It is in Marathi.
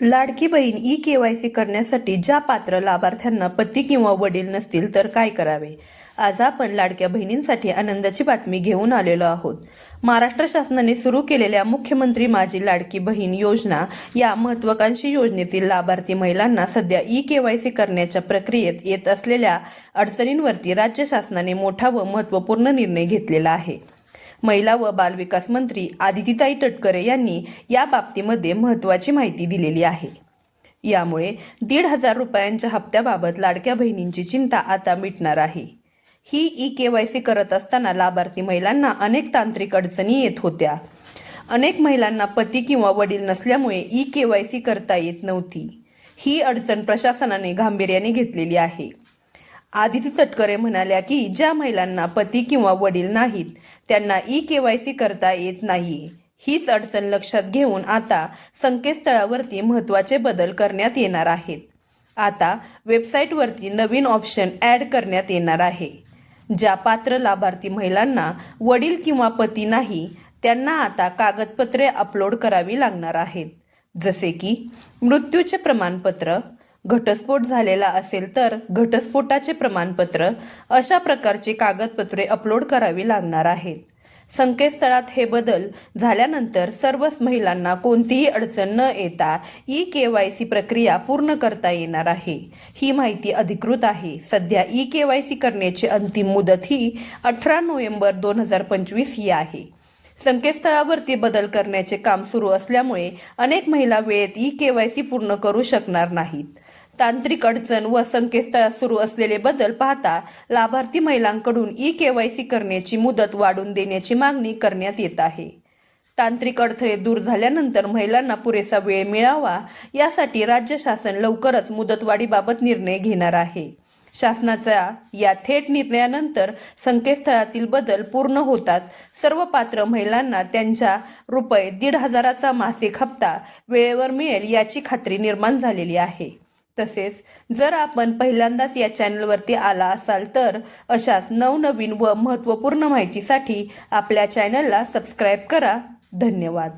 लाडकी बहीण ई-केवायसी करण्यासाठी ज्या पात्र लाभार्थ्यांना पती किंवा वडील नसतील तर काय करावे? आज आपण लाडक्या बहिणींसाठी आनंदाची बातमी घेऊन आलेलो आहोत. महाराष्ट्र शासनाने सुरू केलेल्या मुख्यमंत्री माझी लाडकी बहीण योजना या महत्त्वाकांक्षी योजनेतील लाभार्थी महिलांना सध्या ई-केवायसी करण्याच्या प्रक्रियेत येत असलेल्या अडचणींवरती राज्य शासनाने मोठा व महत्त्वपूर्ण निर्णय घेतलेला आहे. महिला व बालविकास मंत्री आदितीताई तटकरे यांनी या बाबतीमध्ये महत्त्वाची माहिती दिलेली आहे. यामुळे 1,500 रुपयांच्या हप्त्याबाबत लाडक्या बहिणींची चिंता आता मिटणार आहे. ही ई-केवायसी करत असताना लाभार्थी महिलांना अनेक तांत्रिक अडचणी येत होत्या. अनेक महिलांना पती किंवा वडील नसल्यामुळे ई-केवायसी करता येत नव्हती. ही अडचण प्रशासनाने गांभीर्याने घेतलेली आहे. आदिती तटकरे म्हणाल्या की ज्या महिलांना पती किंवा वडील नाहीत त्यांना ई-केवायसी करता येत नाही. हीच अडचण लक्षात घेऊन आता संकेतस्थळावरती महत्त्वाचे बदल करण्यात येणार आहेत. आता वेबसाईटवरती नवीन ऑप्शन ॲड करण्यात येणार आहे. ज्या पात्र लाभार्थी महिलांना वडील किंवा पती नाही त्यांना आता कागदपत्रे अपलोड करावी लागणार आहेत. जसे की मृत्यूचे प्रमाणपत्र, घटस्फोट झालेला असेल तर घटस्फोटाचे प्रमाणपत्र, अशा प्रकारची कागदपत्रे अपलोड करावी लागणार आहेत. संकेतस्थळात हे बदल झाल्यानंतर सर्वच महिलांना कोणतीही अडचण न येता ई-केवायसी प्रक्रिया पूर्ण करता येणार आहे. ही माहिती अधिकृत आहे. सध्या ई-केवायसी करण्याची अंतिम मुदत ही 18 नोव्हेंबर 2025 ही आहे. संकेतस्थळावरती बदल करण्याचे काम सुरू असल्यामुळे अनेक महिला वेळेत ई-केवायसी पूर्ण करू शकणार नाहीत. तांत्रिक अडचण व संकेतस्थळात सुरू असलेले बदल पाहता लाभार्थी महिलांकडून ई-केवायसी करण्याची मुदत वाढवून देण्याची मागणी करण्यात येत आहे. तांत्रिक अडथळे दूर झाल्यानंतर महिलांना पुरेसा वेळ मिळावा यासाठी राज्य शासन लवकरच मुदतवाढीबाबत निर्णय घेणार आहे. शासनाच्या या थेट निर्णयानंतर संकेतस्थळातील बदल पूर्ण होताच सर्व पात्र महिलांना त्यांच्या ₹1,500चा मासिक हप्ता वेळेवर मिळेल याची खात्री निर्माण झालेली आहे. तसेच जर आपण पहिल्यांदाच या चॅनलवरती आला असाल तर अशाच नवनवीन व महत्त्वपूर्ण माहितीसाठी आपल्या चॅनलला सबस्क्राईब करा. धन्यवाद.